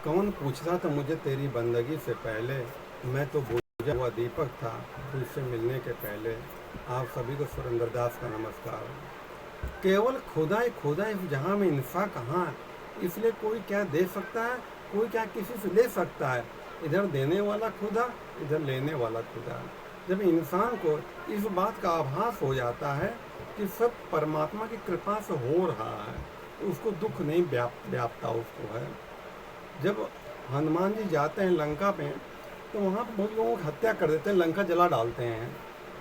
कौन पूछता था मुझे तेरी बंदगी से पहले, मैं तो बुझा हुआ दीपक था तुझसे मिलने के पहले। आप सभी को सुरेंद्र दास का नमस्कार। केवल खुदा ही खुदा, इस जहाँ में इंसा कहाँ है, इसलिए कोई क्या दे सकता है, कोई क्या किसी से ले सकता है। इधर देने वाला खुदा, इधर लेने वाला खुदा। जब इंसान को इस बात का आभास हो जाता है कि सब परमात्मा की कृपा से हो रहा है, तो उसको दुख नहीं व्यापता उसको है। जब हनुमान जी जाते हैं लंका पे, तो वहाँ पर बहुत लोगों की हत्या कर देते हैं, लंका जला डालते हैं।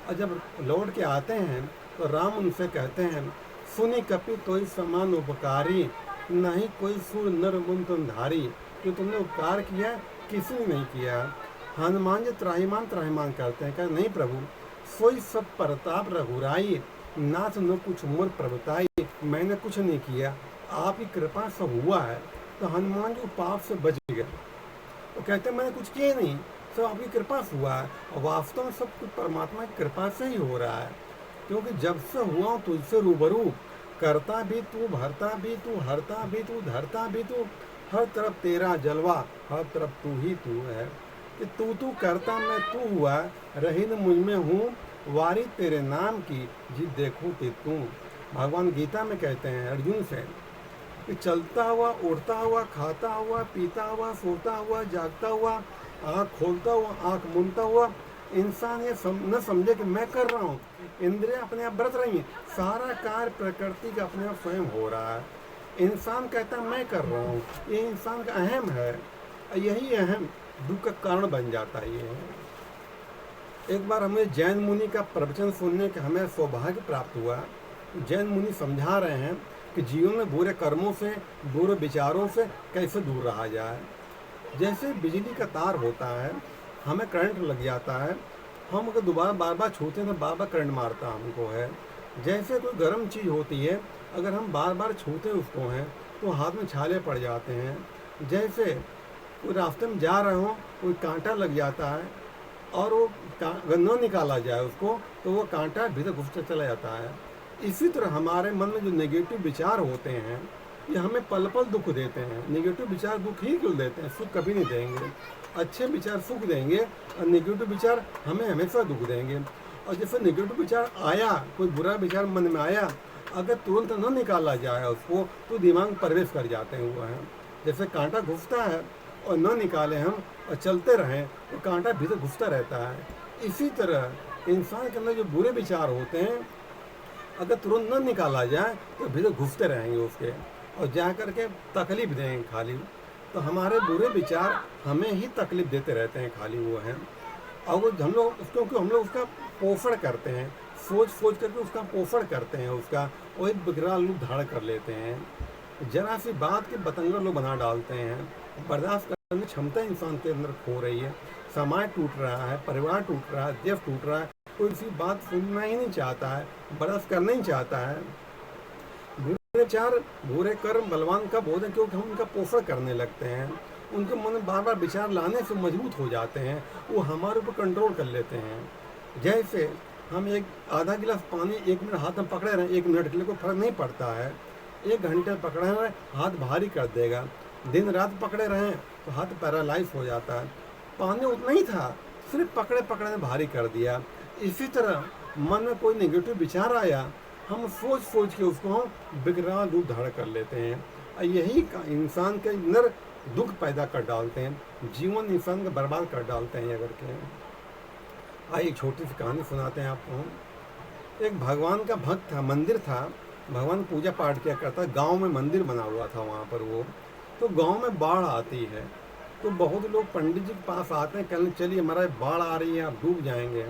और जब लौट के आते हैं तो राम उनसे कहते हैं, सुनी कपि तो समान उपकारी, नहीं कोई सुर नर मुन तुम धारी। जो तुमने उपकार किया किसी ने नहीं किया। हनुमान जी त्राहिमाम त्राहिमाम करते हैं, कहते नहीं प्रभु, सोई सब प्रताप रघुराई, नाथ न कुछ मोर प्रभुताई। मैंने कुछ नहीं किया, आपकी कृपा से हुआ है। तो हनुमान जी पाप से बच गए। वो कहते हैं मैंने कुछ किया नहीं, सब आपकी कृपा से हुआ है। और वास्तव में सब कुछ परमात्मा की कृपा से ही हो रहा है। क्योंकि जब से हुआ हूँ तुझसे रूबरू, करता भी तू, भरता भी तू, हरता भी तू, धरता भी तू, हर तरफ तेरा जलवा, हर तरफ तू ही तू है। कि तू करता मैं तू हुआ, रही न मुझ में हूँ, वारी तेरे नाम की, जी देखूँ ते तू। भगवान गीता में कहते हैं अर्जुन से कि चलता हुआ, उड़ता हुआ, खाता हुआ, पीता हुआ, सोता हुआ, जागता हुआ, आँख खोलता हुआ, आँख मूंदता हुआ, इंसान ये न समझे कि मैं कर रहा हूँ। इंद्रियां अपने आप बरत रही हैं, सारा कार्य प्रकृति का अपने आप स्वयं हो रहा है। इंसान कहता है मैं कर रहा हूँ, ये इंसान का अहम है। यही अहम दुख का कारण बन जाता है। ये एक बार हमें जैन मुनि का प्रवचन सुनने का हमें सौभाग्य प्राप्त हुआ। जैन मुनि समझा रहे हैं कि जीवन में बुरे कर्मों से, बुरे विचारों से कैसे दूर रहा जाए। जैसे बिजली का तार होता है, हमें करंट लग जाता है, हम अगर दोबारा बार बार छूते हैं तो बार बार करंट मारता हमको है। जैसे कोई गर्म चीज़ होती है, अगर हम बार बार छूते उसको हैं तो हाथ में छाले पड़ जाते हैं। जैसे कोई रास्ते में जा रहे हो, कोई कांटा लग जाता है और वो न निकाला जाए उसको, तो वो कांटा भीतर घुसता चला जाता है। इसी तरह हमारे मन में जो नेगेटिव विचार होते हैं, ये हमें पल पल दुख देते हैं। नेगेटिव विचार दुख ही क्यों देते हैं, सुख कभी नहीं देंगे। अच्छे विचार सुख देंगे और नेगेटिव विचार हमें हमेशा दुख देंगे। और जैसे नेगेटिव विचार आया, कोई बुरा विचार मन में आया, अगर तुरंत न निकाला जाए उसको, तो दिमाग में प्रवेश कर जाते हैं हुआ है। जैसे कांटा घुसता है और न निकाले हम और चलते रहें तो कांटा भीतर घुसता रहता है। इसी तरह इंसान के अंदर जो बुरे विचार होते हैं, अगर तुरंत न निकाला जाए तो भीतर घुसते रहेंगे उसके और जा कर के तकलीफ देंगे खाली। तो हमारे बुरे विचार हमें ही तकलीफ देते रहते हैं खाली वो हैं। और वो हम लोग क्योंकि हम लोग उसका पोषण करते हैं, सोच सोच करके उसका पोषण करते हैं, उसका वो एक विकराल रूप धारण कर लेते हैं। जरा सी बात के बतंगड़ लोग बना डालते हैं। बर्दाश्त करने की क्षमता इंसान के अंदर खो रही है। समाज टूट रहा है, परिवार टूट रहा है, देश टूट रहा है। कोई इसी बात सुनना ही नहीं चाहता है, बर्दाश्त करना ही चाहता है। बुरे विचार, बुरे कर्म बलवान कब होते हैं, क्योंकि हम उनका पोषण करने लगते हैं। उनके मन में बार बार विचार लाने से मजबूत हो जाते हैं, वो हमारे ऊपर कंट्रोल कर लेते हैं। जैसे हम एक आधा गिलास पानी 1 मिनट हाथ में पकड़े रहें, 1 मिनट के लिए कोई फर्क नहीं पड़ता है। 1 घंटे पकड़े रहें, हाथ भारी कर देगा। दिन रात पकड़े रहें तो हाथ पैरालाइज हो जाता है। पानी उतना ही था, सिर्फ पकड़े पकड़े ने भारी कर दिया। इसी तरह मन में कोई नेगेटिव विचार आया, हम सोच सोच के उसको हम विकराल रूप धारण कर लेते हैं। और यही इंसान के अंदर दुख पैदा कर डालते हैं, जीवन इंसान का बर्बाद कर डालते हैं। अगर के आइए एक छोटी सी कहानी सुनाते हैं आपको। एक भगवान का भक्त था, मंदिर था, भगवान पूजा पाठ किया करता, गांव में मंदिर बना हुआ था वहाँ पर वो। तो गांव में बाढ़ आती है, तो बहुत लोग पंडित जी के पास आते हैं, कहने चलिए महाराज बाढ़ आ रही है, आप डूब जाएंगे।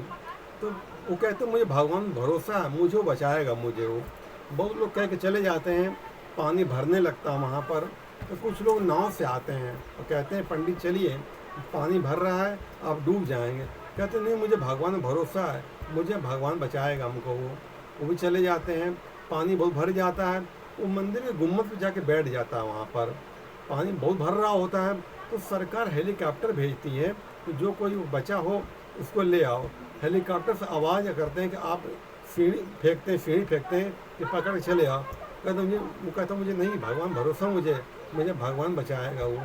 तो वो कहते मुझे भगवान भरोसा है, मुझे वो बचाएगा मुझे वो। बहुत लोग कह के चले जाते हैं, पानी भरने लगता है वहाँ पर। तो कुछ लोग नाव से आते हैं और कहते हैं पंडित चलिए पानी भर रहा है, आप डूब जाएंगे। कहते नहीं मुझे भगवान में भरोसा है, मुझे भगवान बचाएगा हमको। वो भी चले जाते हैं, पानी बहुत भर जाता है, वो मंदिर के गुम्बद पे जाके बैठ जाता है वहाँ पर। पानी बहुत भर रहा होता है, तो सरकार हेलीकॉप्टर भेजती है कि जो कोई बचा हो उसको ले आओ। हेलीकॉप्टर से आवाज़ करते हैं कि आप सीढ़ी फेंकते हैं कि पकड़ के चले आओ। कहते मुझे, वो कहता मुझे नहीं, भगवान भरोसा, मुझे भगवान बचाएगा वो।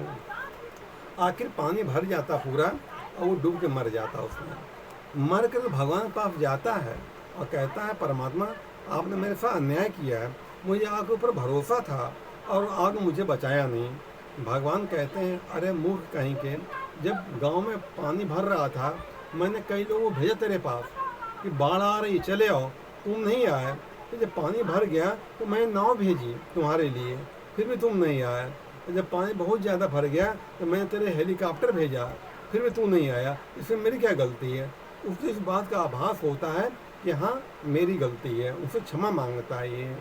आखिर पानी भर जाता पूरा और वो डूब के मर जाता उसमें। मर कर भगवान के पास जाता है और कहता है परमात्मा आपने मेरे साथ अन्याय किया है, मुझे आपके ऊपर भरोसा था और आपने मुझे बचाया नहीं। भगवान कहते हैं अरे मूर्ख कहीं के, जब गांव में पानी भर रहा था मैंने कई लोगों को भेजा तेरे पास कि बाढ़ आ रही चले आओ, तुम नहीं आए। तो जब पानी भर गया तो मैंने नाव भेजी तुम्हारे लिए, फिर भी तुम नहीं आए। तो जब पानी बहुत ज़्यादा भर गया तो मैंने तेरे हेलीकॉप्टर भेजा, फिर भी तू नहीं आया, इसमें मेरी क्या गलती है। उसको इस बात का आभास होता है कि हाँ मेरी गलती है, उससे क्षमा मांगता है ये।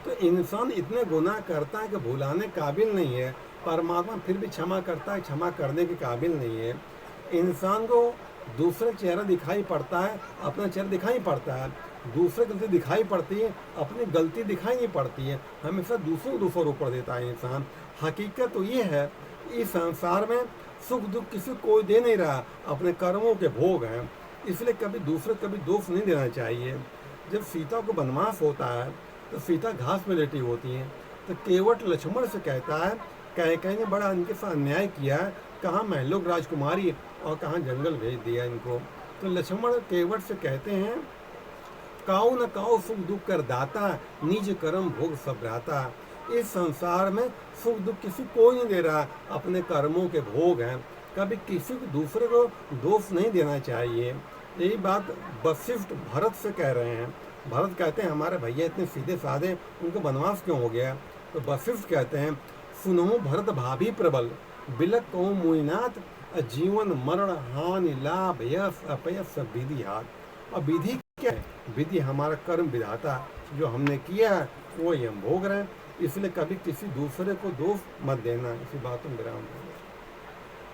तो इंसान इतने गुनाह करता है कि भुलाने काबिल नहीं है, परमात्मा फिर भी क्षमा करता है, क्षमा करने के काबिल नहीं है। इंसान को दूसरा चेहरा दिखाई पड़ता है, अपना चेहरा दिखाई पड़ता है, दूसरे गलती दिखाई पड़ती है, अपनी गलती दिखाई नहीं पड़ती है। हमेशा दूसरों को दूसरा ऊपर देता है इंसान। हकीकत तो ये है इस संसार में सुख दुख किसी कोई दे नहीं रहा, अपने कर्मों के भोग हैं। इसलिए कभी दूसरे कभी दोष नहीं देना चाहिए। जब सीता को वनवास होता है तो सीता घास में लेटी होती हैं, तो केवट लक्ष्मण से कहता है कैकेयी ने बड़ा इनके साथ अन्याय किया है, कहाँ महलोक राजकुमारी और कहाँ जंगल भेज दिया इनको। तो लक्ष्मण केवट से कहते हैं काऊ न काऊ सुख दुख कर दाता, निज कर्म भोग सब राता। इस संसार में सुख दुख किसी को नहीं दे रहा, अपने कर्मों के भोग हैं। कभी किसी को दूसरे को दोष नहीं देना चाहिए। यही बात वशिष्ठ भरत से कह रहे हैं। भरत कहते हैं हमारे भैया इतने सीधे साधे, उनको वनवास क्यों हो गया। तो वशिष्ठ कहते हैं सुनहु भरत भाभी प्रबल, बिलक कहूँ मुनिनाथ, जीवन मरण हानि लाभ यश अपयश सब विधि हाथ। और विधि क्या है, विधि हमारा कर्म विधाता, जो हमने किया है वो ही हम भोग रहे हैं। इसलिए कभी किसी दूसरे को दोष मत देना। इसी बात में विराम।